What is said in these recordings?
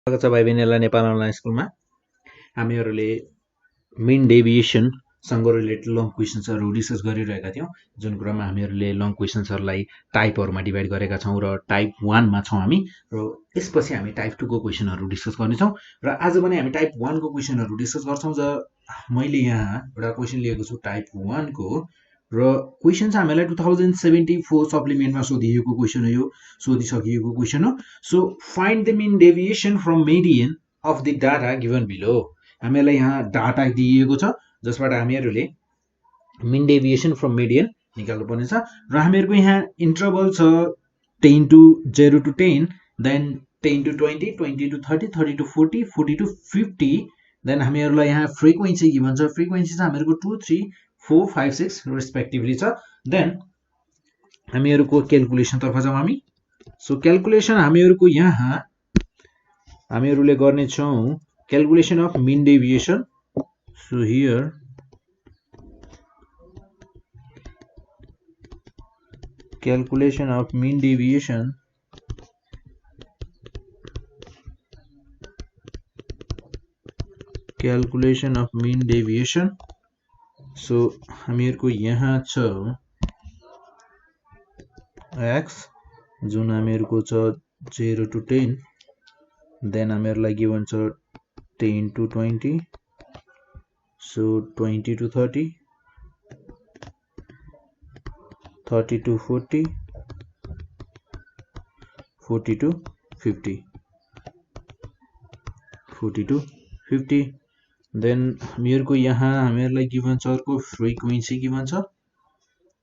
स्वागत छ भाइ बहिनीहरुलाई नेपाल अनलाइन स्कुलमा। हामीहरुले मिन डेभिएसन सँग रिलेटेड लङ क्वेशन्सहरु डिस्कस गरिरहेका थियौं, जुन क्रममा हामीहरुले लङ क्वेशन्सहरुलाई टाइपहरुमा डिभाइड गरेका छौं र टाइप 1 मा छौं हामी र यसपछि हामी टाइप 2 को क्वेशनहरु डिस्कस गर्ने छौं र आज पनि हामी टाइप 1 को क्वेशनहरु डिस्कस गर्छौं। मैले यहाँ एउटा क्वेशन लिएको छु टाइप 1 को र क्वेशन चाहिँ हामीलाई 2074 सप्लिमेन्टमा सोधिएको क्वेशन हो, यो सोधिसकिएको क्वेशन हो। So find the mean deviation from median of the data given below. हामीलाई यहाँ डाटा दिएको छ जसबाट हामीहरुले मीन डेभिएसन फ्रम मिडियन निकाल्नु पर्ने छ र हामीहरुको यहाँ इन्टरभल छ 10 to 0 to 10, then 10 to 20, 20 to 30, 30 to 40, 40 to 50, then हामीहरुलाई यहाँ फ्रिक्वेन्सी गिवन छ। फ्रिक्वेन्सी चाहिँ हामीहरुको 2, 3, 4, 5, 6 रेस्पेक्टिभली छ। देन हामीहरुको क्याल्कुलेसन तर्फ जाउँ हामी। सो क्याल्कुलेसन हामीहरुको यहाँ हामीहरुले गर्ने छौं calculation of mean deviation. So here calculation of mean deviation so हामीहरुको यहाँ छ x जुन हामीहरुको छ 0 to 10, देन हामीहरुलाई गिवन छ 10 to 20, so 20 to 30, 30 to 40, 40 to 50, 40 to 50, then हामीहरुको यहाँ हामीहरुलाई गिवन छ अर्को फ्रिक्वेन्सी गिवन छ।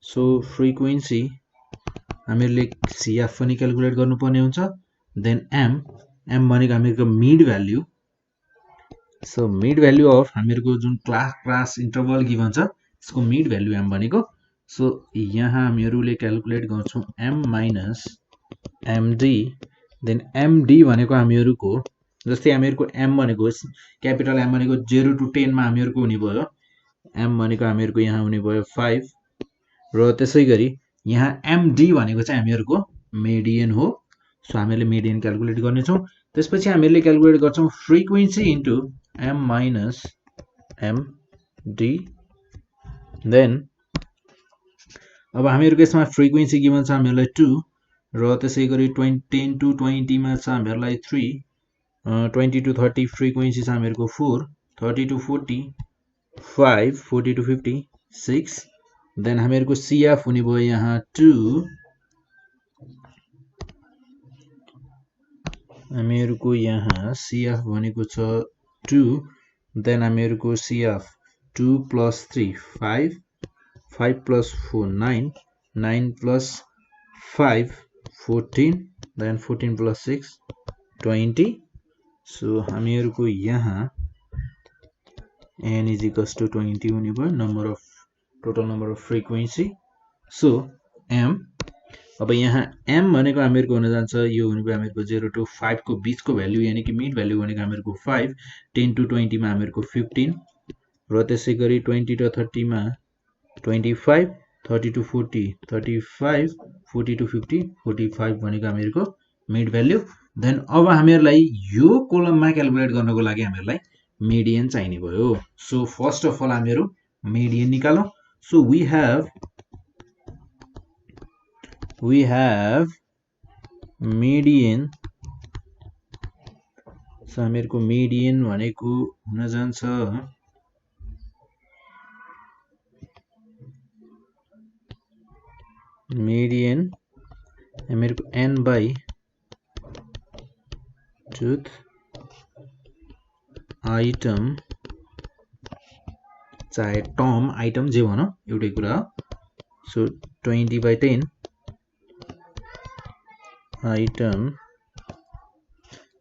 सो फ्रिक्वेन्सी हामीहरुले CF पनि क्याल्कुलेट गर्नुपर्ने हुन्छ। देन m भनेको हामीहरुको mid value. So mid value of हामीहरुको जुन क्लास इन्टरभल गिवन छ यसको मिड भ्यालु m भनेको। सो यहाँ हामीहरुले क्याल्कुलेट गर्छौं m minus md, then md भनेको हामीहरुको जस्तै हामीहरुको m भनेको क्यापिटल M भनेको 0 to 10 मा हामीहरुको हुने भयो, m भनेको हामीहरुको यहाँ हुने भयो 5 र त्यसैगरी यहाँ md भनेको चाहिँ हामीहरुको मिडियन हो। सो हामीले मिडियन क्याल्कुलेट गर्ने छौं। त्यसपछि हामीले क्याल्कुलेट गर्छौं frequency into m minus md। Then अब हामीहरुको यसमा फ्रिक्वेन्सी गिवन छ हामीहरुलाई 2 र त्यसैगरी 10 to 20 मा छ हामीहरुलाई 3, 20 to 30 फ्रिक्वेन्सी छ हामीहरुको 4, 30 to 40 5, 40 to 50 6, देन हामीहरुको CF हुने भयो यहाँ 2, हामीहरुको यहाँ CF भनेको छ 2, then हामीहरुको CF 2 plus 3 5, 5 plus 4 9, 9 plus 5 14, then 14 plus 6 20. So हामीहरुको यहाँ n is equals to 20 हुने भयो total number of frequency. So m अब यहाँ m भनेको हामीहरुको हुन जान्छ यो हुने भयो हामीहरुको 0 to 5 को बीचको भ्यालु यानी कि मिड भ्यालु भनेको हामीहरुको 5, 10 to 20 मा हामीहरुको 15 र त्यसैगरी 20 to 30 मा 25, 30 to 40 35, 40 to 50 45 भनेको हामीहरुको मिड भ्यालु। देन अब हामीहरुलाई यो कोलममा क्याल्कुलेट गर्नको लागि हामीहरुलाई मिडियन चाहिने भयो। सो फर्स्ट अफ अल हामीहरु मिडियन निकालौं। So we have median। So हामीहरुको मिडियन भनेको हुन जान्छ मिडियन हामीहरुको n by truth आइटम चाहे टर्म आइटम जे भनौं एउटै कुरा हो। सो 20 by 10 आइटम,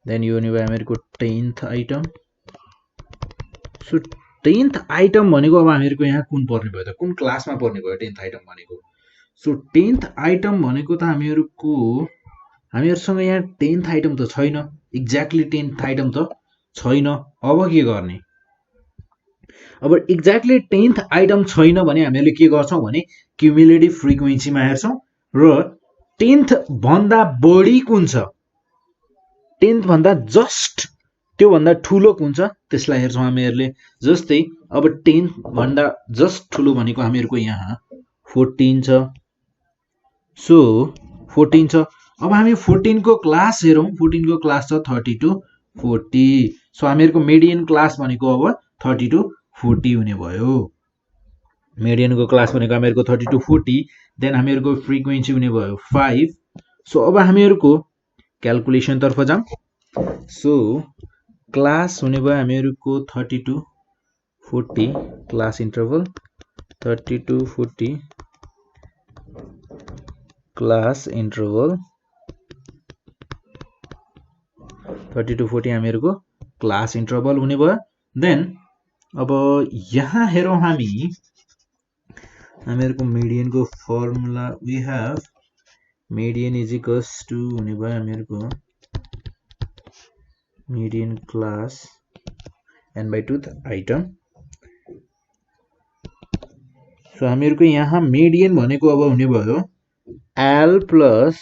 देन यो हुने भयो हामीहरुको 10th item. So 10th item भनेको अब हामीहरुको यहाँ कुन पर्ने भयो त, कुन क्लासमा पर्ने भयो 10th आइटम भनेको। सो 10th आइटम भनेको त हामीहरुसँग यहाँ 10th आइटम त छैन, एक्ज्याक्टली 10th आइटम त छैन। अब के गर्ने, अब एक्ज्याक्टली 10th आइटम छैन भने हामीले के गर्छौं भने क्युमुलेटिभ फ्रिक्वेन्सीमा हेर्छौं र 10th भन्दा बढी कुन छ, 10th भन्दा जस्ट त्यो भन्दा ठुलो हुन्छ त्यसलाई हेर्छौं हामीहरुले। जस्तै अब 10 भन्दा जस्ट ठुलो भनेको हामीहरुको यहाँ 14 छ। सो 14 छ। अब हामी 14 को क्लास हेरौं। 14 को क्लास छ 30 to 40। सो हामीहरुको मिडियन क्लास भनेको अब 30 to 40 हुने भयो। मिडियन को क्लास भनेको हामीहरुको 30 to 40। देन हामीहरुको फ्रिक्वेन्सी हुने भयो 5। सो अब हामीहरुको क्याल्कुलेसन तर्फ जाउँ। सो क्लास हुने भयो हामीहरुको 30 to 40 class interval 30 to 40 class interval 30 to 40 हामीहरुको क्लास इन्टरभल हुने भयो। देन अब यहाँ हेरौं हामीहरुको मिडियन को formula we have median is equals to हुने भयो हामीहरुको median class n by 2th item। So हामीहरुको यहाँ median भनेको अब हुने भयो L plus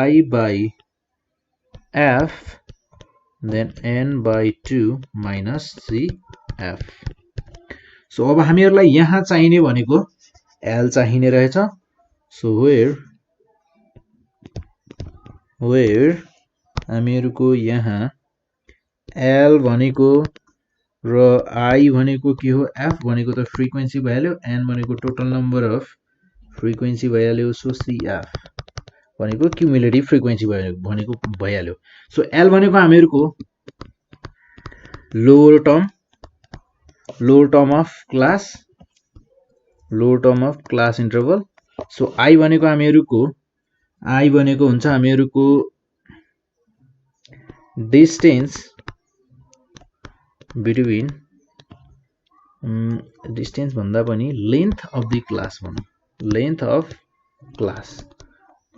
I by F then n by 2 minus CF। So अब हामीहरुलाई यहाँ चाहिने भनेको L चाहिने रहेछ। So where हामीहरुको यहाँ L भनेको र I भनेको के हो, F भनेको त फ्रिक्वेन्सी भइहाल्यो, n भनेको टोटल नम्बर अफ फ्रिक्वेन्सी भइहाल्यो। सो CF भनेको क्युमुलेटिभ फ्रिक्वेन्सी भनेको भइहाल्यो। सो L भनेको हामीहरुको lower term of class interval. So I भनेको हुन्छ हामीहरुको डिस्टेन्स बिट्विन डिस्टेन्स भन्दा पनि लेन्थ अफ द क्लास भनौं। लेन्थ अफ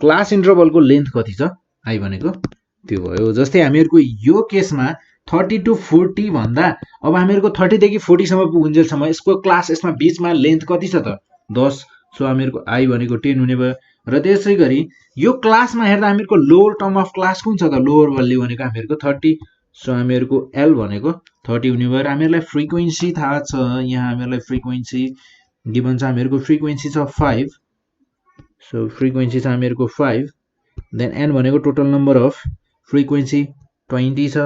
क्लास इन्टरभलको लेन्थ कति छ I भनेको त्यो भयो। जस्तै हामीहरुको यो केसमा 30 to 40 भन्दा अब हामीहरुको 30 देखि 40 सम्म पुगुन्जेलसम्म यसको क्लास यसमा बीचमा लेन्थ कति छ त 10। सो हामीहरुको I भनेको 10 हुने भयो। र त्यसैगरी यो क्लासमा हेर्दा हामीहरुको लोअर टर्म अफ क्लास कुन छ त, लोअर भ्याल्यु भनेको हामीहरुको 30। सो हामीहरुको L भनेको 30 हुने भयो। हामीहरुलाई फ्रिक्वेन्सी थाहा छ, यहाँ हामीहरुलाई फ्रिक्वेन्सी गिभन छ, हामीहरुको फ्रिक्वेन्सी छ 5। सो फ्रिक्वेन्सी छ हामीहरुको 5। देन n भनेको टोटल नम्बर अफ फ्रिक्वेन्सी 20 छ।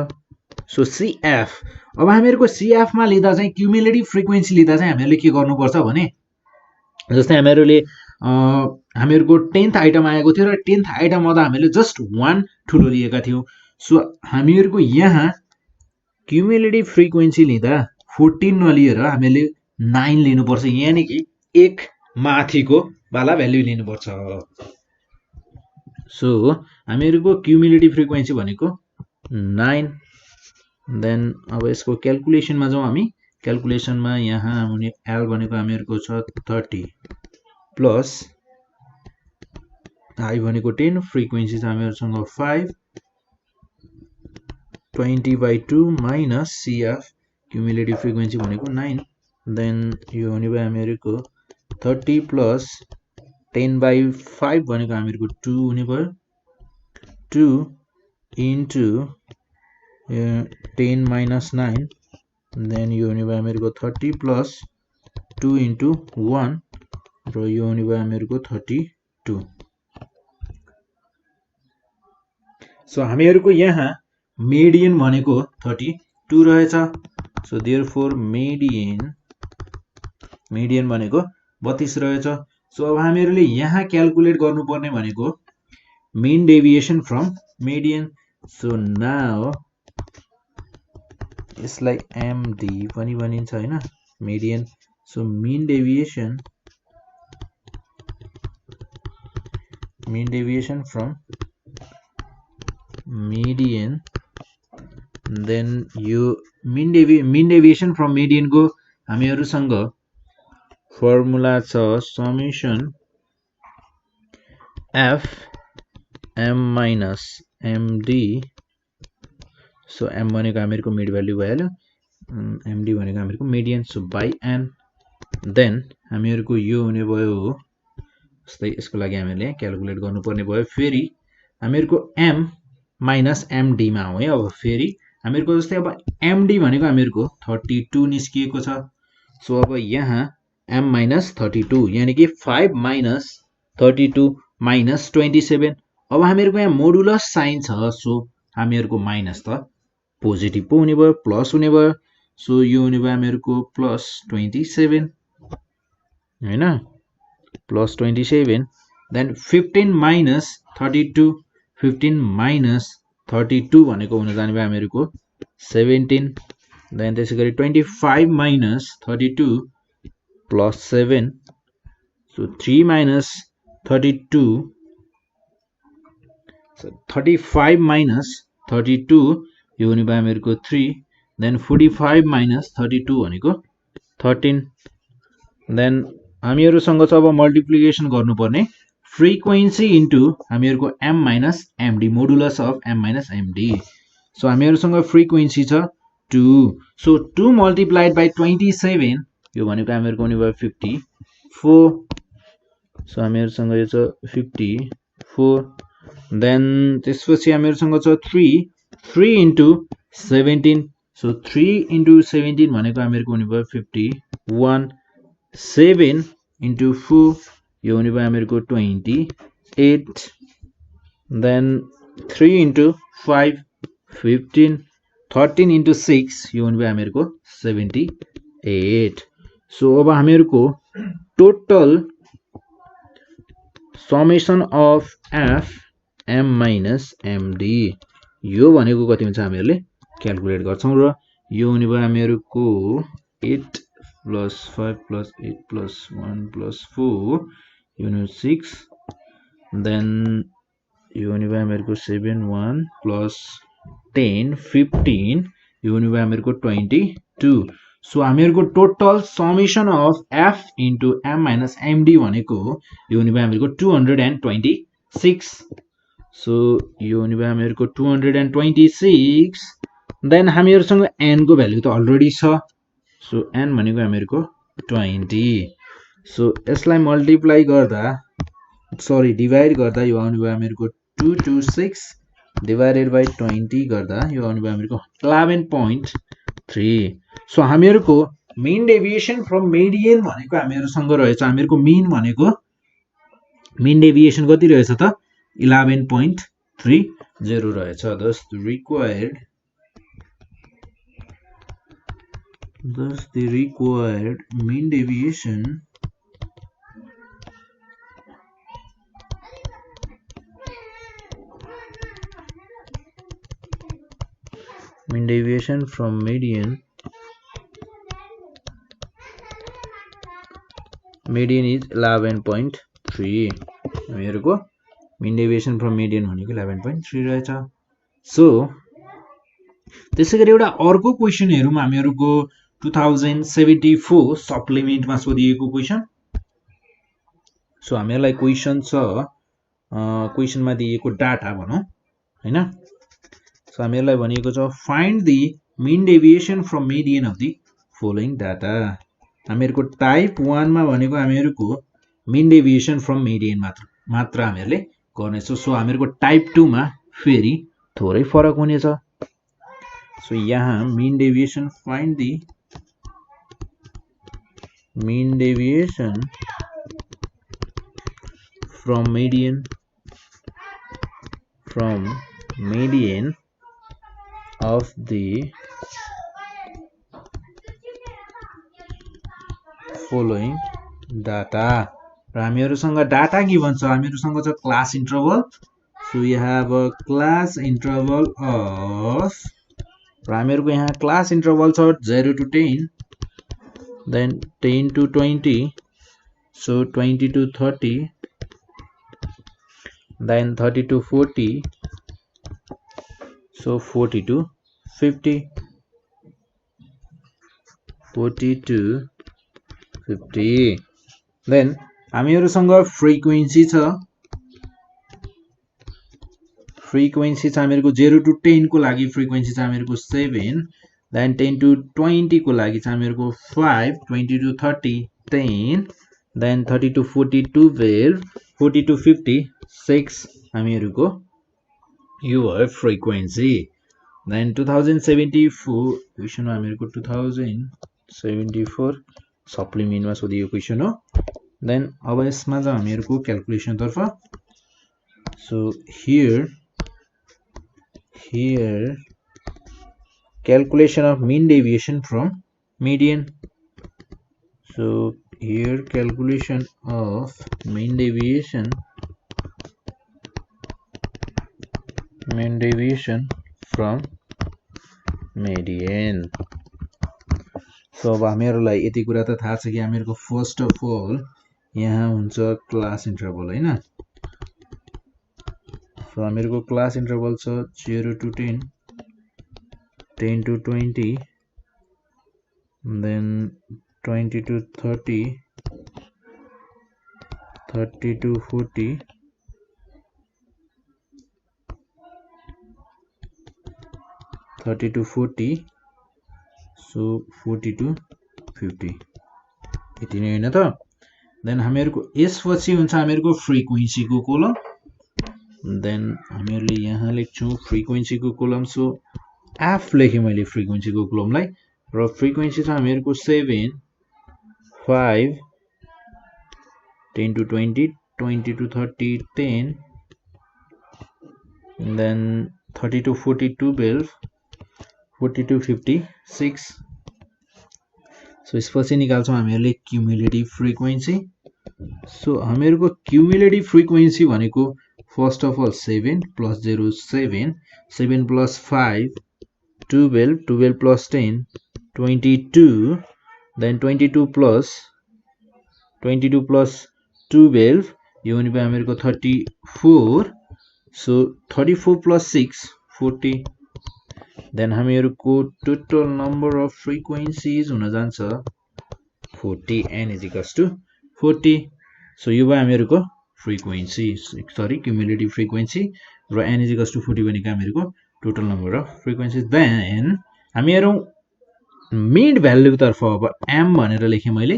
सो CF अब हामीहरुको CF मा लिँदा चाहिँ क्युमुलेटिभ फ्रिक्वेन्सी लिँदा चाहिँ हामीहरुले के गर्नुपर्छ भने, जस्तै हामीहरुको 10th आइटम आएको थियो र 10th आइटममा त हामीले जस्ट 1 ठुलो लिएका थियौं। सो हामीहरुको यहाँ क्युमुलेटिभ फ्रिक्वेन्सी लिँदा 14 नलिएर हामीले 9 लिनुपर्छ, यानी कि एक माथिको वाला भ्याल्यु लिनुपर्छ। सो हामीहरुको क्युमुलेटिभ फ्रिक्वेन्सी भनेको 9। देन अब यसको क्याल्कुलेसनमा जाउँ हामी। क्याल्कुलेसनमा यहाँ हुने L भनेको हामीहरुको छ 30 प्लस I भनेको 10, फ्रिक्वेन्सी छ हामीहरुसँग 5, 20 by 2 minus CF cumulative frequency भनेको 9। देन यो हुने भयो हामीहरुको 30 प्लस 10 by 5 भनेको हामीहरुको 2 हुने भयो। 2 into 10 minus 9 देन यो हुने भयो हामीहरुको 30 प्लस 2 into 1 र यो हुने भयो हामीहरुको 32। सो हामीहरुको यहाँ मिडियन भनेको 32 रहेछ। सो देयरफोर मिडियन भनेको 32 रहेछ। सो अब हामीहरुले यहाँ क्याल्कुलेट गर्नुपर्ने भनेको mean deviation from median. So now यसलाई MD पनि भनिन्छ हैन, median. So mean deviation from median. Then यो मीन डेभिएसन फ्रम मिडियन को हामीहरुसँग फर्मुला छ summation F M minus MD। So M भनेको हामीहरुको मिड भ्याल्यु भइहाल्यो, MD भनेको हामीहरुको median. So by N। Then हामीहरुको यो हुने भयो, जस्तै यसको लागि हामीले क्याल्कुलेट गर्नुपर्ने भयो। फेरि हामीहरुको M माइनस एमडी मा हो है। अब फेरि हामीहरुको जस्तै अब एमडी भनेको हामीहरुको 32 निस्किएको छ। सो अब यहाँ m minus 32 यानी कि 5 minus 32 minus 27। अब हामीहरुको यहाँ मोडुलस साइन छ, सो हामीहरुको माइनस त पोजिटिभ पो हुने भयो, प्लस हुने भयो। सो यो हुने भयो हामीहरुको प्लस 27 हैन, प्लस 27। देन 15 minus 32, 15 minus 32 भनेको हुन जाने भयो हामीहरुको 17। देन त्यसैगरी 25 minus 32 plus 7, so 3 minus 32, so 35 minus 32 यो हुने भयो हामीहरुको 3। देन 45 minus 32 भनेको 13। देन हामीहरुसँग छ अब मल्टिप्लिकेसन गर्नुपर्ने फ्रिक्वेन्सी इन्टु हामीहरुको m minus md, modulus of m minus md। So हामीहरुसँग फ्रिक्वेन्सी छ 2, सो 2 multiplied by 27 यो भनेको हामीहरुको हुने भयो 54। सो हामीहरुसँग यो छ 54। देन त्यसपछि हामीहरुसँग छ 3 into 17, सो 3 into 17 भनेको हामीहरुको हुने भयो 51। 7 into 4 यो हुने भयो हामीहरुको 28। देन 3 into 5 15, 13 into 6 यो हुने भयो हामीहरुको 78। सो अब हामीहरुको total summation of f m minus md यो भनेको कति हुन्छ हामीहरुले क्याल्कुलेट गर्छौं र यो हुने भयो हामीहरुको 8 plus 5 plus 8 plus 1 plus 4 यो हुने 6। देन यो हुने भयो हामीहरुको 7 1 plus 10 15 यो हुने भयो हामीहरुको 22। सो हामीहरुको total summation of f into m minus md भनेको यो हुने भयो हामीहरुको 226। सो यो हुने भयो हामीहरुको 226। देन हामीहरुसँग n को भ्यालु त अलरेडी छ, सो n भनेको हामीहरुको 20। सो यसलाई मल्टिप्लाई गर्दा सरी डिभाइड गर्दा यो आउने भयो हामीहरुको 226 डिवाइडेड बाइ 20 गर्दा यो आउने भयो हामीहरुको 11.3। सो हामीहरुको मीन डेभिएसन फ्रम मिडियन भनेको हामीहरुसँग रहेछ, हामीहरुको मीन भनेको मीन डेभिएसन कति रहेछ त 11.30 रहेछ। thus the required mean deviation from median is 11.3। हामीहरुको mean deviation from median भनेको 11.3 रहेछ। सो त्यसैगरी एउटा अर्को क्वेशन हेरौं हामीहरुको 2074 सप्लिमेन्टमा सोधिएको क्वेशन। सो हामीहरुलाई क्वेशन छ क्वेशनमा दिएको डाटा भनौं हैन। सो हामीहरुलाई भनिएको छ find the mean deviation from median of the following data. हामीहरुको टाइप 1 मा भनेको हामीहरुको मीन डेभिएसन फ्रम मिडियन मात्र हामीहरुले गर्नेछौं। सो हामीहरुको टाइप 2 मा फेरि थोरै फरक हुनेछ। सो यहाँ mean deviation find the mean deviation from median of the following data। र हामीहरुसँग डाटा गिभन छ, हामीहरुसँग छ class interval. So you have a class interval of र हामीहरुको यहाँ क्लास इन्टरभल छ 0 to 10, then 10 to 20, so 20 to 30, then 30 to 40, so 40 to 50, 40 to 50। then हामीहरुसँग frequency छ हामीहरुको 0 to 10 को लागि frequency छ हामीहरुको 7, then 10 to 20 को लागि छ हामीहरुको 5, 20 to 30 10, then 30 to 40 12, 40 to 50 6 हामीहरुको your frequency. Then 2074 question हामीहरुको 2074 सप्लिमेन्टमा सोधिएको क्वेशन हो. Then अब यसमा चाहिँ हामीहरुको क्याल्कुलेसन तर्फ. So here calculation of mean deviation from median. So here calculation of mean deviation from median. So अब हामीहरुलाई यति कुरा त थाहा छ कि हामीहरुको फर्स्ट अफ अल यहाँ हुन्छ क्लास इन्टरभल हैन. So हामीहरुको क्लास इन्टरभल छ 0 to 10, 10 to 20, then 20 to 30, 30 to 40, 30 to 40, so 40 to 50. यति नै हैन त. Then हामीहरुको यसपछि हुन्छ हामीहरुको फ्रिक्वेन्सी को कोलम. Then हामीहरुले यहाँ लेख्छौं फ्रिक्वेन्सी को कोलम. सो f लेखे मैले फ्रिक्वेन्सी को कोलमलाई र फ्रिक्वेन्सी छ हामीहरुको 7, 5, 10 to 20, 20 to 30, 10, then 30 to 40, 12, 40 to 50, 6. So यसपछि निकाल्छौं हामीहरुले क्युमुलेटिभ फ्रिक्वेन्सी. सो हामीहरुको क्युमुलेटिभ फ्रिक्वेन्सी भनेको first of all 7 plus 0 7, 7 plus 5 12, 12 plus 10 22, then 22 plus 12 यो हुने भयो हामीहरुको 34. So 34 plus 6 40. Then हामीहरुको टोटल नम्बर अफ फ्रिक्वेन्सीज हुन जान्छ 40. n is equals to 40. So यो भयो हामीहरुको फ्रिक्वेन्सी, सरी क्युमुलेटिभ फ्रिक्वेन्सी र n is equals to 40 भनेको हामीहरुको total number of frequencies. Then हामीहरु मिड भ्यालु तर्फ अब m भनेर लेखे मैले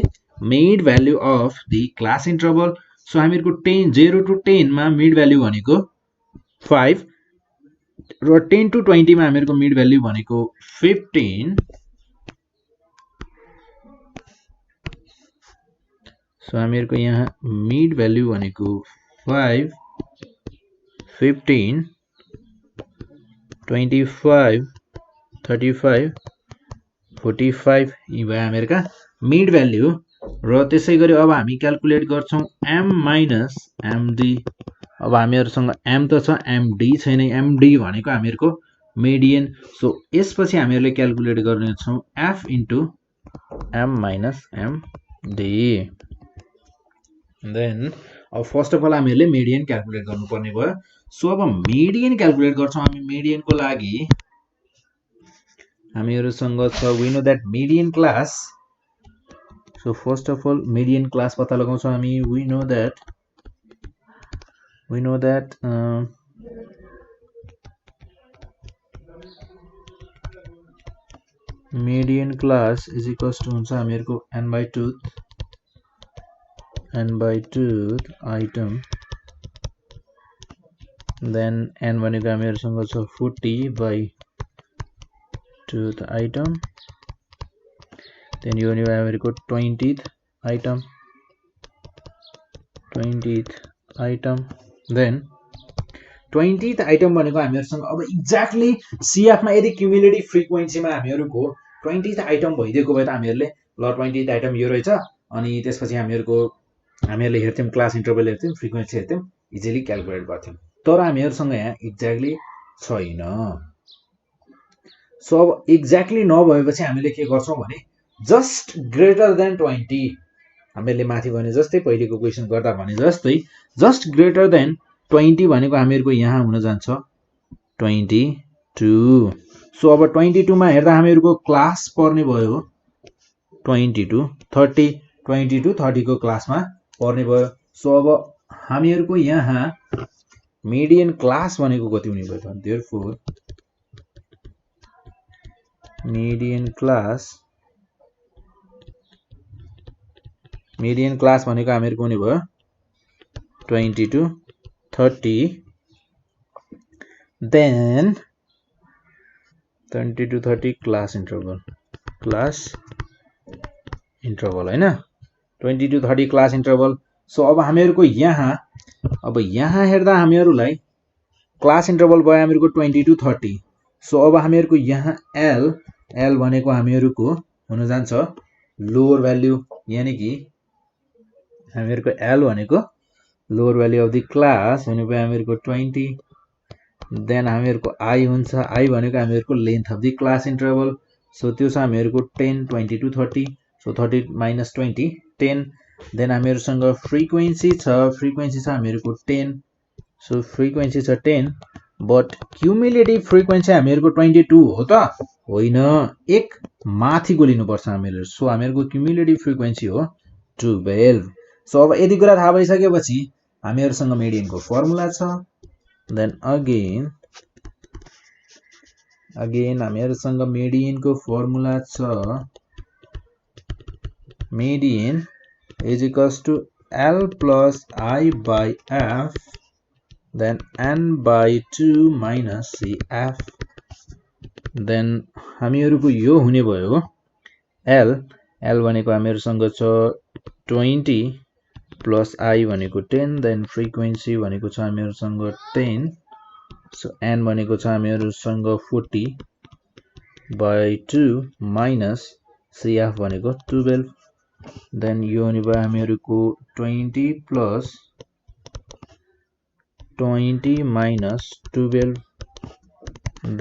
mid value of the class interval. So हामीहरुको 0 to 10 मा मिड भ्यालु भनेको 5 र 10 to 20 मा हामीहरुको मिड भ्यालु भनेको 15. सो हामीहरुको यहाँ मिड भ्यालु भनेको 5, 15, 25, 35, 45 यी भयो हामीहरुका मिड भ्यालु. र त्यसैगरी अब हामी क्याल्कुलेट गर्छौं m minus md. अब हामीहरुसँग m त छ, md छैन. md भनेको हामीहरुको मिडियन. सो यसपछि हामीहरुले क्याल्कुलेट गर्ने छौं f into m minus md. Then अब फर्स्ट अफ अल हामीहरुले मिडियन क्याल्कुलेट गर्नुपर्ने भयो. सो अब मिडियन क्याल्कुलेट गर्छौं हामी. मिडियन को लागि हामीहरुसँग छ we know that median class. So first of all median class पत्ता लगाउँछौं हामी. We know that median class is equals to हुन्छ हामीहरुको n by 2th item. then n भनेको हामीहरुसँग छ 40 by 2th item. then यो हुने भयो हामीहरुको 20th item. then 20th item भनेको हामीहरुसँग अब एक्ज्याक्टली CF मा यदि क्युमुलेटिभ फ्रिक्वेन्सी मा हामीहरुको 20th आइटम भइदिएको भए त हामीहरुले ल 20th आइटम यो रहेछ अनि त्यसपछि हामीहरुले हेर्थ्यौं क्लास इन्टरभल हेर्थ्यौं फ्रिक्वेन्सी हेर्थ्यौं इजिली क्याल्कुलेट गर्थ्यौं. तर हामीहरुसँग यहाँ एक्ज्याक्टली छैन. सो अब एक्ज्याक्टली नभएपछि हामीले के गर्छौं भने जस्ट ग्रेटर देन 20 हामीले माथि भने जस्तै पहिलेको क्वेशन गर्दा भने जस्तै जस्ट ग्रेटर देन 20 भनेको हामीहरुको यहाँ हुन जान्छ 22. सो अब 22 मा हेर्दा हामीहरुको क्लास पर्ने भयो 22 30 22 30 को क्लासमा पर्ने भयो. सो अब हामीहरुको यहाँ मिडियन क्लास भनेको कति हुने भयो त. देयरफोर मिडियन क्लास भनेको हामीहरुको हुने भयो 20 to 30. then 20 to 30 class interval हैन 20 to 30 क्लास इन्टरभल सो अब हामीहरुको यहाँ हेर्दा हामीहरुलाई क्लास इन्टरभल भयो हामीहरुको 20 to 30 सो अब हामीहरुको यहाँ l भनेको हामीहरुको हुन जान्छ लोअर भ्यालु यानी कि हामीहरुको l भनेको lower value of the class भनेको हामीहरुको 20 देन हामीहरुको I हुन्छ I भनेको हामीहरुको length of the class interval so त्यो छ हामीहरुको 10 20 to 30 सो 30 minus 20 10 देन हामीहरुसँग फ्रिक्वेन्सी छ हामीहरुको 10 सो फ्रिक्वेन्सी छ 10 बट क्युमुलेटिभ फ्रिक्वेन्सी हामीहरुको 22 हो त होइन एक माथिको लिनु पर्छ हामीहरु सो हामीहरुको क्युमुलेटिभ फ्रिक्वेन्सी हो 12 सो अब यदि कुरा थाहा भइसकेपछि हामीहरुसँग मिडियनको फर्मुला छ देन अगेन हामीहरुसँग मिडियनको फर्मुला छ median is equals to L plus I by F then N by 2 minus CF then हामीहरुको यो हुने भयो L भनेको हामीहरुसँग छ 20 plus I भनेको 10 then frequency भनेको छ हामीहरुसँग 10 so N भनेको छ हामीहरुसँग 40 by 2 minus CF भनेको 12 then यो हुने भयो हामीहरुको 20 plus 20 minus 12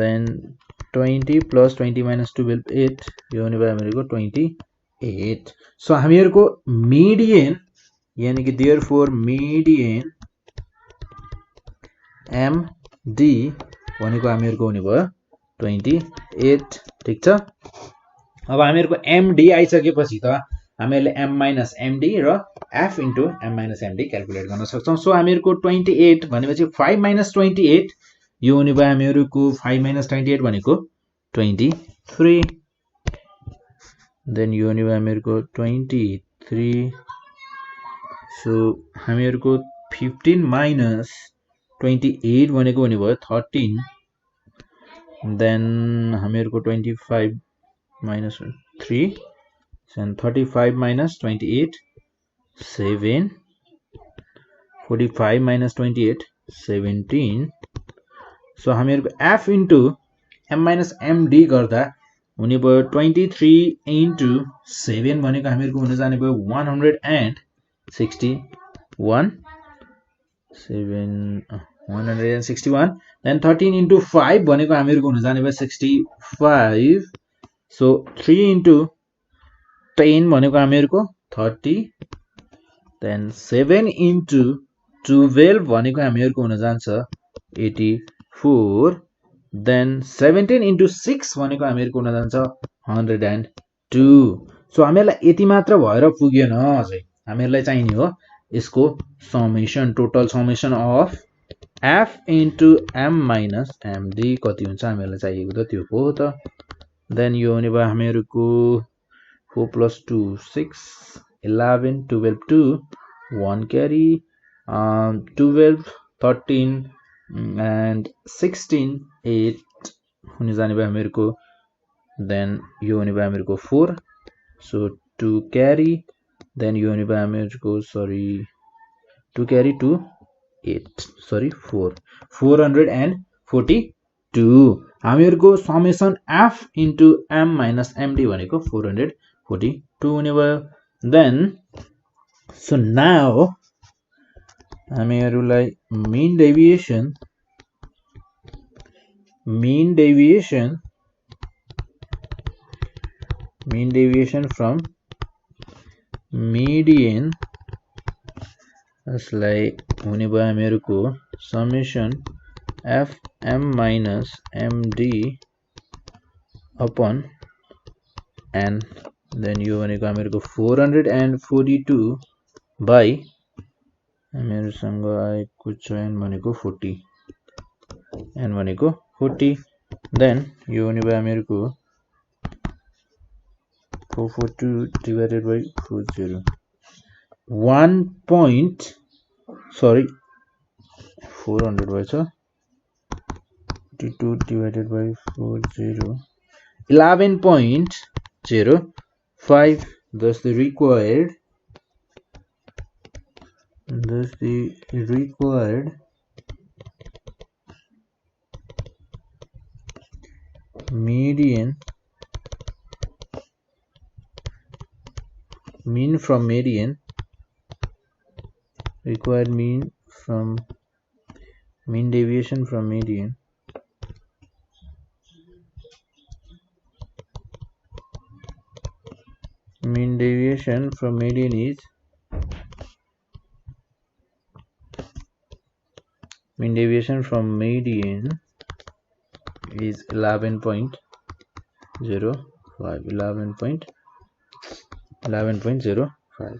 then 20 plus 20 minus 12 8 यो हुने भयो हामीहरुको 28 सो हामीहरुको मिडियन यानी कि therefore median MD भनेको हामीहरुको हुने भयो 28 ठीक छ अब हामीहरुको MD आइसकेपछि त हामीहरुले M minus MD र F into M minus MD calculate गर्न सक्छौं सो हामीहरुको 28 भनेपछि 5 minus 28 यो हुने भयो हामीहरुको 5 minus 28 भनेको 23 देन यो हुने भयो हामीहरुको 23 सो हामीहरुको 15 minus 28 भनेको हुने भयो 13 then हामीहरुको 25 minus 3 and 35 minus 28 7 45 minus 28 17 so हामीहरुको F into M minus MD गर्दा हुने भयो 23 into 7 भनेको हामीहरुको हुन जाने भयो 161 then 13 into 5 भनेको हामीहरुको हुन जाने भयो 65 so 3 into 10 भनेको हामीहरुको 30 then 7 into 12 भनेको हामीहरुको हुन जान्छ 84 then 17 into 6 भनेको हामीहरुको हुन जान्छ 102 सो हामीहरुलाई यति मात्र भएर पुगेन अझै हामीहरुलाई चाहिने हो यसको summation total summation of F into M minus MD कति हुन्छ हामीहरुलाई चाहिएको त त्यो हो त देन यो हुने भयो हामीहरुको 4 plus 2 6 11 12 2 1 carry 12 13 and 16 8 हुने जाने भयो हामीहरुको देन यो हुने भयो हामीहरुको 4 so 2 carry देन यो हुने भयो हामीहरुको 2 carry 2 8 442 हामीहरुको summation F into M minus MD भनेको 442 हुने भयो then so now हामीहरुलाई mean deviation from median यसलाई हुने भयो हामीहरुको summation F M minus MD upon N then यो भनेको हामीहरुको 442 by हामीहरुसँग आएको छ N भनेको 40 N भनेको 40 then यो हुने भयो हामीहरुको 442 divided by 40 400 भएछ 42 divided by 40, 11.05. Thus the required mean from median, required mean deviation from median is 11.05.